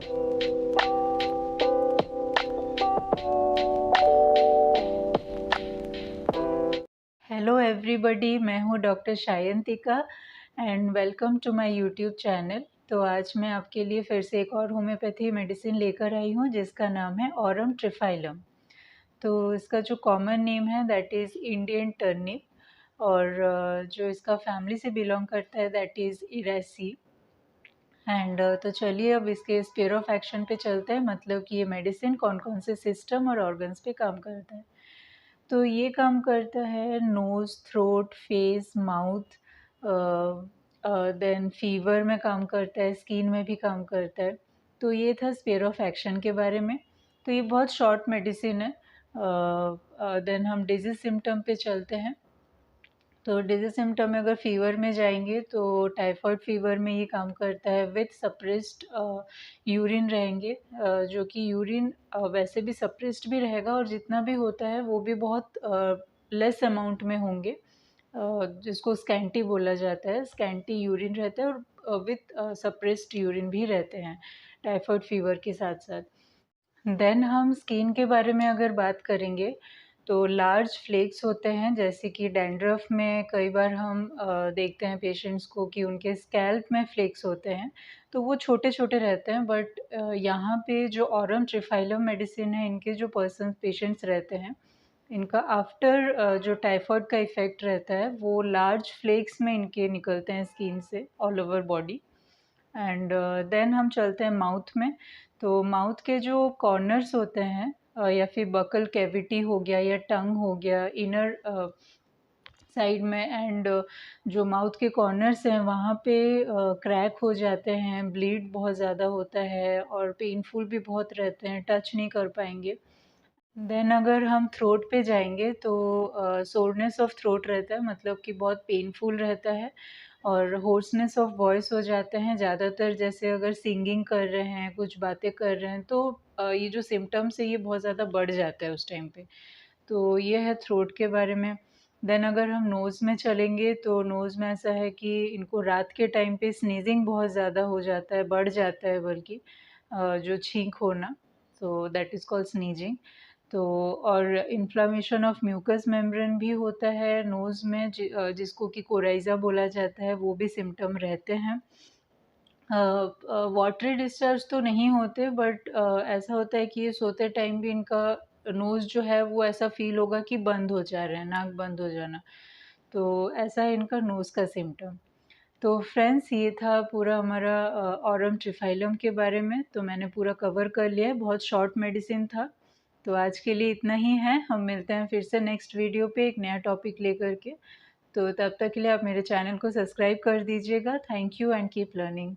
Hello everybody, मैं हूँ doctor Shayantika and welcome to my YouTube channel. तो आज मैं आपके लिए फिर से एक और होम्योपैथी मेडिसिन लेकर आई हूँ जिसका नाम है ऑरम ट्रिफाइलम। तो इसका जो कॉमन नेम है दैट इज़ इंडियन टर्निप और जो इसका फैमिली से बिलोंग करता है दैट इज़ इरेसी। एंड तो चलिए अब इसके स्फीयर ऑफ एक्शन पे चलते हैं, मतलब कि ये मेडिसिन कौन कौन से सिस्टम और ऑर्गन्स पे काम करता है। तो ये काम करता है nose, throat, face, mouth, then fever में काम करता है, स्किन में भी काम करता है। तो ये था स्फीयर ऑफ एक्शन के बारे में। तो ये बहुत शॉर्ट मेडिसिन है। देन हम डिजीज़ सिम्टम पे चलते हैं। तो डिजीज़ सिम्टम में अगर फीवर में जाएंगे तो टाइफाइड फीवर में ये काम करता है विथ सप्रेस्ड यूरिन रहेंगे, जो कि यूरिन वैसे भी सप्रेस्ड भी रहेगा और जितना भी होता है वो भी बहुत लेस अमाउंट में होंगे, जिसको स्कैंटी बोला जाता है। स्कैंटी यूरिन रहता है और विथ सप्रेस्ड यूरिन भी रहते हैं टाइफाइड फीवर के साथ साथ। देन हम स्किन के बारे में अगर बात करेंगे तो लार्ज फ्लेक्स होते हैं, जैसे कि डैंड्रफ में कई बार हम देखते हैं पेशेंट्स को कि उनके स्कैल्प में फ्लेक्स होते हैं, तो वो छोटे छोटे रहते हैं। बट यहाँ पे जो ऑरम ट्रिफाइलम मेडिसिन है, इनके जो पेशेंट्स रहते हैं, इनका आफ्टर जो टाइफाइड का इफ़ेक्ट रहता है वो लार्ज फ्लेक्स में इनके निकलते हैं स्किन से all over body. And then हम चलते हैं माउथ में। तो माउथ के जो कॉर्नर्स होते हैं, या फिर बकल कैविटी हो गया या टंग हो गया इनर साइड में, एंड जो माउथ के कॉर्नर्स हैं वहाँ पे क्रैक हो जाते हैं, ब्लीड बहुत ज़्यादा होता है और पेनफुल भी बहुत रहते हैं, टच नहीं कर पाएंगे। देन अगर हम थ्रोट पे जाएंगे तो सोरनेस ऑफ थ्रोट रहता है, मतलब कि बहुत पेनफुल रहता है और होर्सनेस ऑफ वॉइस हो जाते हैं ज़्यादातर। जैसे अगर सिंगिंग कर रहे हैं, कुछ बातें कर रहे हैं, तो ये जो सिम्टम्स है ये बहुत ज़्यादा बढ़ जाता है उस टाइम पे। तो ये है थ्रोट के बारे में। देन अगर हम नोज़ में चलेंगे तो नोज़ में ऐसा है कि इनको रात के टाइम पे स्नीज़िंग बहुत ज़्यादा हो जाता है, बढ़ जाता है बल्कि, जो छींक होना, so that is called sneezing. तो और इन्फ्लामेशन ऑफ म्यूकस मेम्ब्रेन भी होता है नोज़ में, जिसको कि कोराइज़ा बोला जाता है, वो भी सिम्टम रहते हैं। वाटरी डिस्चार्ज तो नहीं होते, बट ऐसा होता है कि ये सोते टाइम भी इनका नोज़ जो है वो ऐसा फ़ील होगा कि बंद हो जा रहा है, नाक बंद हो जाना। तो ऐसा है इनका नोज़ का सिम्टम। तो फ्रेंड्स, ये था पूरा हमारा ऑरम ट्रिफाइलम के बारे में। तो मैंने पूरा कवर कर लिया है, बहुत शॉर्ट मेडिसिन था। तो आज के लिए इतना ही है। हम मिलते हैं फिर से नेक्स्ट वीडियो पे एक नया टॉपिक लेकर के। तो तब तक के लिए आप मेरे चैनल को सब्सक्राइब कर दीजिएगा। Thank you and keep learning.